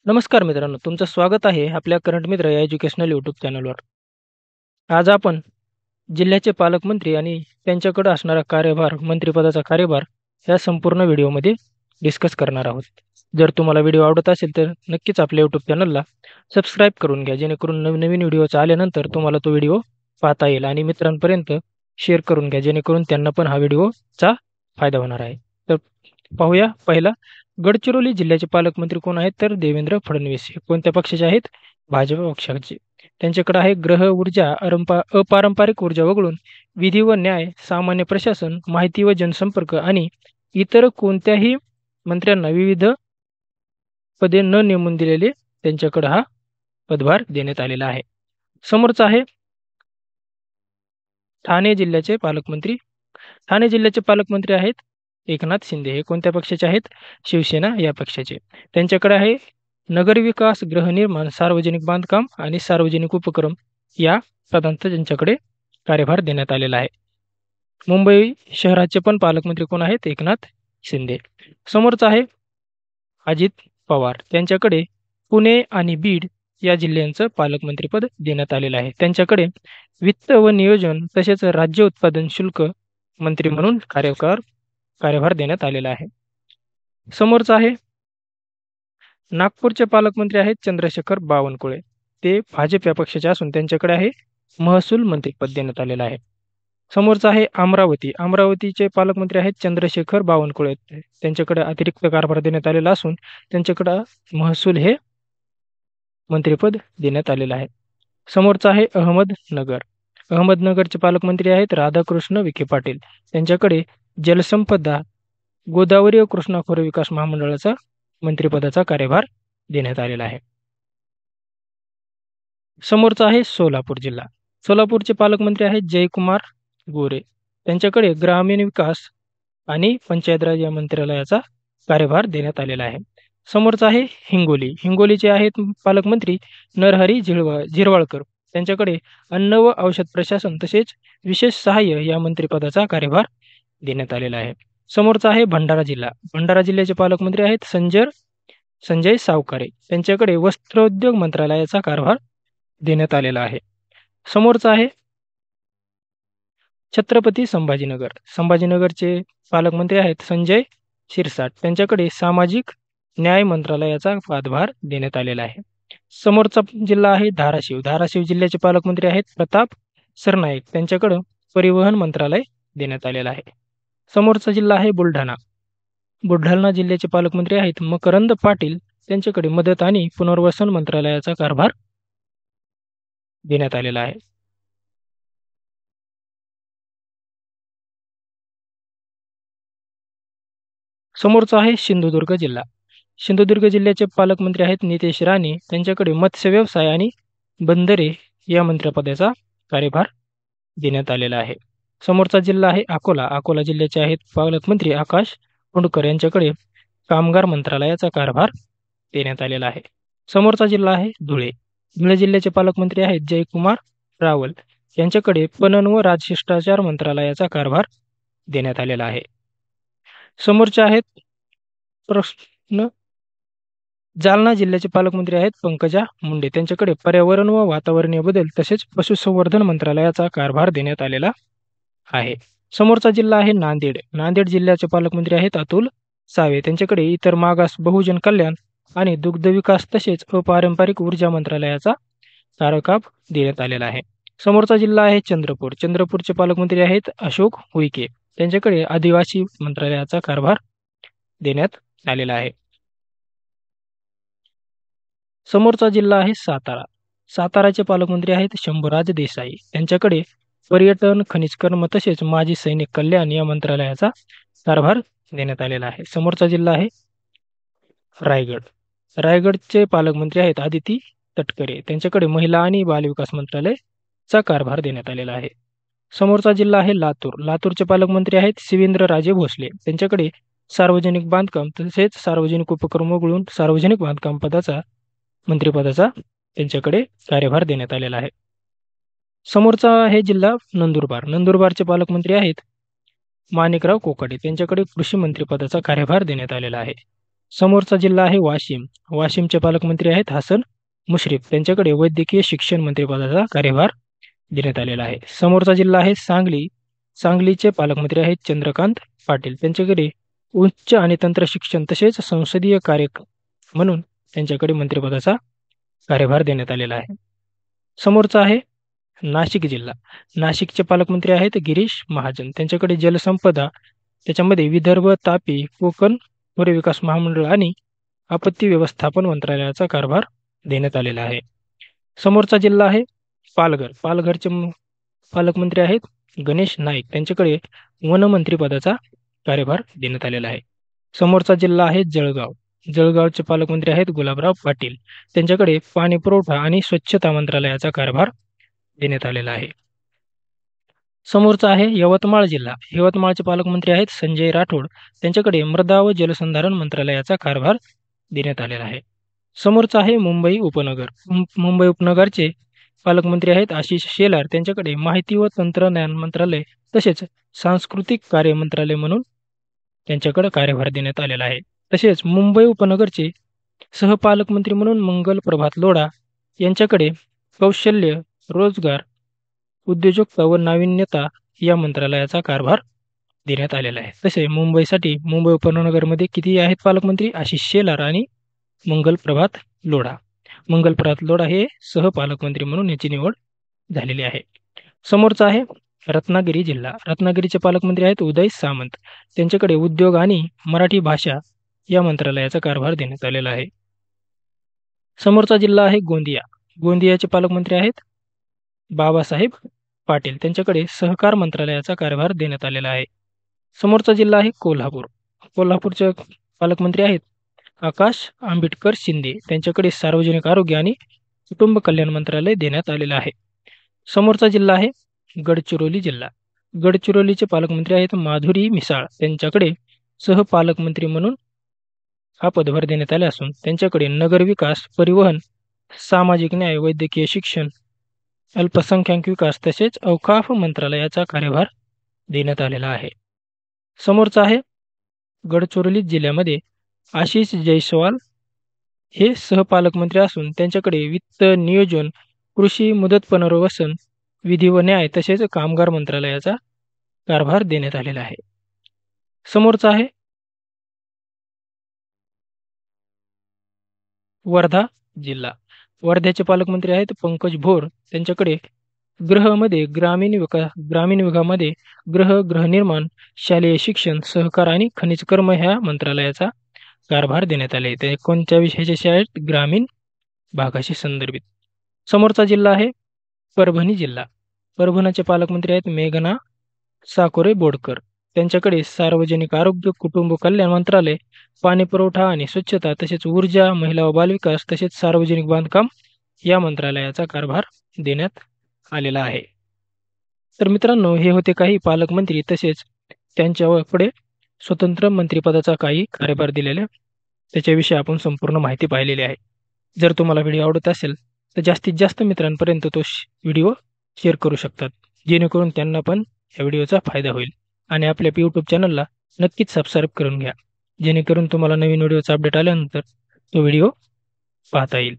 नमस्कार मित्रांनो, तुमचं स्वागत आहे आपल्या करंट मित्र या एज्युकेशनल यूट्यूब चॅनलवर. आज आपण जिल्ह्याचे पालकमंत्री आणि त्यांच्याकडे असणारा कार्यभार, मंत्रिपदाचा कार्यभार या संपूर्ण व्हिडिओमध्ये डिस्कस करणार आहोत. जर तुम्हाला व्हिडिओ आवडत असेल तर नक्कीच आपल्या यूट्यूब चॅनलला सबस्क्राईब करून घ्या, जेणेकरून नवीन व्हिडिओचा आल्यानंतर तुम्हाला तो व्हिडिओ पाहता येईल आणि मित्रांपर्यंत शेअर करून घ्या, जेणेकरून त्यांना पण हा व्हिडिओचा फायदा होणार आहे. तर पाहूया पहिला गडचिरोली जिल्ह्याचे पालकमंत्री कोण आहेत तर देवेंद्र फडणवीस. हे कोणत्या पक्षाचे आहेत? भाजप पक्षाचे. त्यांच्याकडे आहे ग्रह ऊर्जा, अपारंपरिक ऊर्जा वगळून विधी व न्याय, सामान्य प्रशासन, माहिती व जनसंपर्क आणि इतर कोणत्याही मंत्र्यांना विविध पदे न नेमून दिलेले त्यांच्याकडे हा पदभार देण्यात आलेला आहे. समोरचा आहे ठाणे जिल्ह्याचे पालकमंत्री. ठाणे जिल्ह्याचे पालकमंत्री आहेत एकनाथ शिंदे. हे कोणत्या पक्षाचे आहेत? शिवसेना या पक्षाचे. त्यांच्याकडे आहे नगरविकास, गृहनिर्माण, सार्वजनिक बांधकाम आणि सार्वजनिक उपक्रम या पदांचा त्यांच्याकडे कार्यभार देण्यात आलेला आहे. मुंबई शहराचे पण पालकमंत्री कोण आहेत? एकनाथ शिंदे. समोरचा आहे अजित पवार. त्यांच्याकडे पुणे आणि बीड या जिल्ह्यांचं पालकमंत्रीपद देण्यात आलेलं आहे. त्यांच्याकडे वित्त व नियोजन तसेच राज्य उत्पादन शुल्क मंत्री म्हणून कार्यभार देण्यात आलेला आहे. समोरचा आहे नागपूरचे पालकमंत्री आहेत चंद्रशेखर बावनकुळे. ते भाजप या पक्षाचे असून त्यांच्याकडे आहे महसूल मंत्रीपद देण्यात आलेलं आहे. समोरचा आहे अमरावती. अमरावतीचे पालकमंत्री आहेत चंद्रशेखर बावनकुळे. त्यांच्याकडे अतिरिक्त कारभार देण्यात आलेला असून त्यांच्याकडे महसूल हे मंत्रीपद देण्यात आलेलं आहे. समोरचा आहे अहमदनगर. अहमदनगरचे पालकमंत्री आहेत राधाकृष्ण विखे पाटील. त्यांच्याकडे जलसंपदा, गोदावरी व कृष्णा खोरे विकास महामंडळाचा मंत्रिपदाचा कार्यभार देण्यात आलेला आहे. समोरचा आहे सोलापूर जिल्हा. सोलापूरचे पालकमंत्री आहेत जयकुमार गोरे. त्यांच्याकडे ग्रामीण विकास आणि पंचायत राज या मंत्रालयाचा कार्यभार देण्यात आलेला आहे. समोरचा आहे हिंगोली. हिंगोलीचे आहेत पालकमंत्री नरहरी झिरवाळकर. त्यांच्याकडे अन्न व औषध प्रशासन तसेच विशेष सहाय्य या मंत्रिपदाचा कार्यभार देण्यात आलेला आहे. समोरचा आहे भंडारा जिल्हा. भंडारा जिल्ह्याचे पालकमंत्री आहेत संजय सावकारे. त्यांच्याकडे वस्त्रोद्योग मंत्रालयाचा कारभार देण्यात आलेला आहे. समोरचा आहे छत्रपती संभाजीनगर. संभाजीनगरचे पालकमंत्री आहेत संजय शिरसाट. त्यांच्याकडे सामाजिक न्याय मंत्रालयाचा पदभार देण्यात आलेला आहे. समोरचा जिल्हा आहे धाराशिव. धाराशिव जिल्ह्याचे पालकमंत्री आहेत प्रताप सरनाईक. त्यांच्याकडे परिवहन मंत्रालय देण्यात आलेलं आहे. समोरचा जिल्हा आहे बुलढाणा. बुलढाणा जिल्ह्याचे पालकमंत्री आहेत मकरंद पाटील. त्यांच्याकडे मदत आणि पुनर्वसन मंत्रालयाचा कारभार देण्यात आलेला आहे. समोरचा आहे सिंधुदुर्ग जिल्हा. सिंधुदुर्ग जिल्ह्याचे पालकमंत्री आहेत नितेश राणे. त्यांच्याकडे मत्स्य व्यवसाय आणि बंदरे या मंत्रिपदाचा कार्यभार देण्यात आलेला आहे. समोरचा जिल्हा आहे अकोला. अकोला जिल्ह्याचे आहेत पालकमंत्री आकाश हुंडकर. यांच्याकडे कामगार मंत्रालयाचा कारभार देण्यात आलेला आहे. समोरचा जिल्हा आहे धुळे. धुळे जिल्ह्याचे पालकमंत्री आहेत जयकुमार रावल. यांच्याकडे पणन व राजशिष्टाचार मंत्रालयाचा कारभार देण्यात आलेला आहे. समोरचे आहेत प्रश्न जालना जिल्ह्याचे पालकमंत्री आहेत पंकजा मुंडे. त्यांच्याकडे पर्यावरण व वातावरणीय बदल तसेच पशुसंवर्धन मंत्रालयाचा कारभार देण्यात आलेला आहे. समोरचा जिल्हा आहे नांदेड. नांदेड जिल्ह्याचे पालकमंत्री आहेत अतुल सावे. त्यांच्याकडे इतर मागास, बहुजन कल्याण आणि दुग्ध विकास तसेच अपारंपरिक ऊर्जा मंत्रालयाचा कार्यभार देण्यात आलेला आहे. समोरचा जिल्हा आहे चंद्रपूर. चंद्रपूरचे पालकमंत्री आहेत अशोक उईके. त्यांच्याकडे आदिवासी मंत्रालयाचा कारभार देण्यात आलेला आहे. समोरचा जिल्हा आहे सातारा. साताराचे पालकमंत्री आहेत शंभूराज देसाई. त्यांच्याकडे पर्यटन, खनिज कर्म तसेच माजी सैनिक कल्याण या मंत्रालयाचा कारभार देण्यात आलेला आहे. समोरचा जिल्हा आहे रायगड. रायगडचे पालकमंत्री आहेत आदिती तटकरे. त्यांच्याकडे महिला आणि बालविकास मंत्रालयाचा कारभार देण्यात आलेला आहे. समोरचा जिल्हा आहे लातूर. लातूरचे पालकमंत्री आहेत शिवेंद्रराजे भोसले. त्यांच्याकडे सार्वजनिक बांधकाम तसेच सार्वजनिक उपक्रम वगळून सार्वजनिक बांधकाम मंत्रिपदाचा त्यांच्याकडे कार्यभार देण्यात आलेला आहे. समोरचा आहे जिल्हा नंदुरबार. नंदुरबारचे पालकमंत्री आहेत माणिकराव कोकाटे. त्यांच्याकडे कृषी मंत्रिपदाचा कार्यभार देण्यात आलेला आहे. समोरचा जिल्हा आहे वाशिम. वाशिमचे पालकमंत्री आहेत हसन मुश्रीफ. त्यांच्याकडे वैद्यकीय शिक्षण मंत्रिपदाचा कार्यभार देण्यात आलेला आहे. समोरचा जिल्हा आहे सांगली. सांगलीचे पालकमंत्री आहेत चंद्रकांत पाटील. त्यांच्याकडे उच्च आणि तंत्र शिक्षण तसेच संसदीय कार्य म्हणून त्यांच्याकडे मंत्रिपदाचा कार्यभार देण्यात आलेला आहे. समोरचा आहे नाशिक जिल्हा. नाशिकचे पालकमंत्री आहेत गिरीश महाजन. त्यांच्याकडे जलसंपदा, त्याच्यामध्ये विदर्भ, तापी, कोकण खोरे विकास महामंडळ आणि आपत्ती व्यवस्थापन मंत्रालयाचा कारभार देण्यात आलेला आहे. समोरचा जिल्हा आहे पालघर. पालघरचे पालकमंत्री आहेत गणेश नाईक. त्यांच्याकडे वनमंत्रीपदाचा कार्यभार देण्यात आलेला आहे. समोरचा जिल्हा आहे जळगाव. जळगावचे पालकमंत्री आहेत गुलाबराव पाटील. त्यांच्याकडे पाणी पुरवठा आणि स्वच्छता मंत्रालयाचा कारभार देण्यात आलेला आहे. समोरचा आहे यवतमाळ जिल्हा. यवतमाळचे पालकमंत्री आहेत संजय राठोड. त्यांच्याकडे मृदा व जलसंधारण मंत्रालयाचा कारभार देण्यात आलेला आहे. समोरचा आहे मुंबई उपनगर. मुंबई उपनगरचे पालकमंत्री आहेत आशिष शेलार. त्यांच्याकडे माहिती व तंत्रज्ञान मंत्रालय तसेच सांस्कृतिक कार्य मंत्रालय म्हणून त्यांच्याकडे कार्यभार देण्यात आलेला आहे. तसेच मुंबई उपनगरचे सहपालकमंत्री म्हणून मंगल प्रभात लोढा यांच्याकडे कौशल्य, रोजगार, उद्योजकता व नाविन्यता या मंत्रालयाचा कारभार देण्यात आलेला आहे. तसे मुंबईसाठी मुंबई उपनगरमध्ये किती आहेत पालकमंत्री? आशिष शेलार आणि मंगल प्रभात लोढा. मंगल प्रभात लोढा हे सहपालकमंत्री म्हणून याची निवड झालेली आहे. समोरचा आहे रत्नागिरी जिल्हा. रत्नागिरीचे पालकमंत्री आहेत उदय सामंत. त्यांच्याकडे उद्योग आणि मराठी भाषा या मंत्रालयाचा कारभार देण्यात आलेला आहे. समोरचा जिल्हा आहे गोंदिया. गोंदियाचे पालकमंत्री आहेत बाबासाहेब पाटील. त्यांच्याकडे सहकार मंत्रालयाचा कार्यभार देण्यात आलेला आहे. समोरचा जिल्हा आहे कोल्हापूर. कोल्हापूरचे पालकमंत्री आहेत आकाश आंबेडकर शिंदे. त्यांच्याकडे सार्वजनिक आरोग्य आणि कुटुंब कल्याण मंत्रालय देण्यात आलेलं आहे. समोरचा जिल्हा आहे गडचिरोली जिल्हा. गडचिरोलीचे पालकमंत्री आहेत माधुरी मिसाळ. त्यांच्याकडे सहपालकमंत्री म्हणून हा पदभार देण्यात आले असून त्यांच्याकडे नगरविकास, परिवहन, सामाजिक न्याय, वैद्यकीय शिक्षण, अल्पसंख्याक विकास तसेच औकाफ मंत्रालयाचा कार्यभार देण्यात आलेला आहे. समोरचा आहे गडचिरोली जिल्ह्यामध्ये आशिष जयस्वाल हे सहपालकमंत्री असून त्यांच्याकडे वित्त, नियोजन, कृषी, मुदत पुनर्वसन, विधी व न्याय तसेच कामगार मंत्रालयाचा कारभार देण्यात आलेला आहे. समोरचा आहे वर्धा जिल्हा. वर्ध्याचे पालकमंत्री आहेत पंकज भोर. त्यांच्याकडे ग्रामीण विभागामध्ये गृहनिर्माण, शालेय शिक्षण, सहकार आणि खनिज कर्म ह्या मंत्रालयाचा कारभार देण्यात आले. ते कोणत्या विषयाचे आहेत? ग्रामीण भागाशी संदर्भित. समोरचा जिल्हा आहे परभणी जिल्हा. परभणीचे पालकमंत्री आहेत मेघना साकोरे बोडकर. त्यांच्याकडे सार्वजनिक आरोग्य, कुटुंब कल्याण मंत्रालय, पाणी पुरवठा आणि स्वच्छता तसेच ऊर्जा, महिला व बालविकास तसेच सार्वजनिक बांधकाम या मंत्रालयाचा कारभार देण्यात आलेला आहे. तर मित्रांनो, हे होते काही पालकमंत्री तसेच त्यांच्याकडे स्वतंत्र मंत्रिपदाचा काही कार्यभार दिलेले, त्याच्याविषयी आपण संपूर्ण माहिती पाहिलेली आहे. जर तुम्हाला व्हिडिओ आवडत असेल तर जास्तीत जास्त मित्रांपर्यंत तो व्हिडिओ शेअर करू शकतात, जेणेकरून त्यांना पण या व्हिडिओचा फायदा होईल. आणि आपल्या यूट्यूब चॅनलला नक्कीच सबस्क्राईब करून घ्या, जेणेकरून तुम्हाला नवीन व्हिडिओचा अपडेट आल्यानंतर तो व्हिडिओ पाहता येईल.